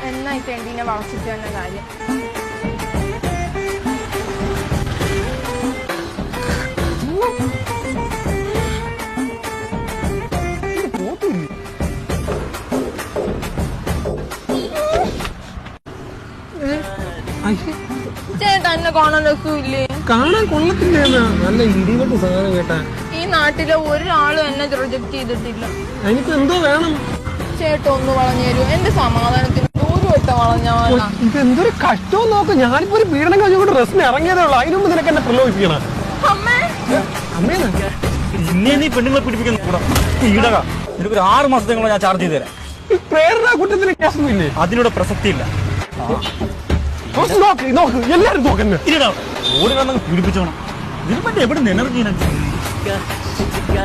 എന്നായി തെണ്ടീനെ വളച്ചിട്ട് തന്നെ കാര്യം. ചേട്ടാ എന്നെ കാണാൻ രസമില്ലേ? കാണാൻ കൊള്ളത്തില്ല. നല്ല ഇടിവെട്ട് സാധനം കേട്ടാ. ഈ നാട്ടിലെ ഒരാളും എന്നെ റിജക്ട് ചെയ്തിട്ടില്ല. എനിക്ക് എന്തോ വേണം. ചേട്ടാ ഒന്ന് വളഞ്ഞു തരൂ, എന്റെ സമാധാനത്തിന് ഒരു വട്ടം വളഞ്ഞാ. ഇതെന്തൊരു കഷ്ടവും നോക്ക്. ഞാനിപ്പോ ഒരു പീഡനം കഴിഞ്ഞുകൊണ്ട് ഡ്രസ്സിന് ഇറങ്ങിയതേ ഉള്ളൂ. അതിന് മുമ്പ് നിനക്ക് എന്നെ പ്രലോഭിപ്പിക്കണം. അമ്മേന്ന് ഇന്നെ നീ പെണ്ണുങ്ങളെ പിടിപ്പിക്കാൻ കൂടാ. നിനക്കൊരു 6 മാസത്തേക്കുള്ള ഞാൻ ചാർജ് ചെയ്ത് തരാം. പ്രേരണ കുറ്റത്തിന് കേസൊന്നുമില്ലേ? അതിനോട് പ്രസക്തിയില്ല. നോക്ക് എല്ലാരും നോക്കുന്നു. ഓടി വന്നങ്ങ് പീഡിപ്പിച്ചോണം. ഇതിന് പറ്റി എവിടെ നിന്ന് എനർജി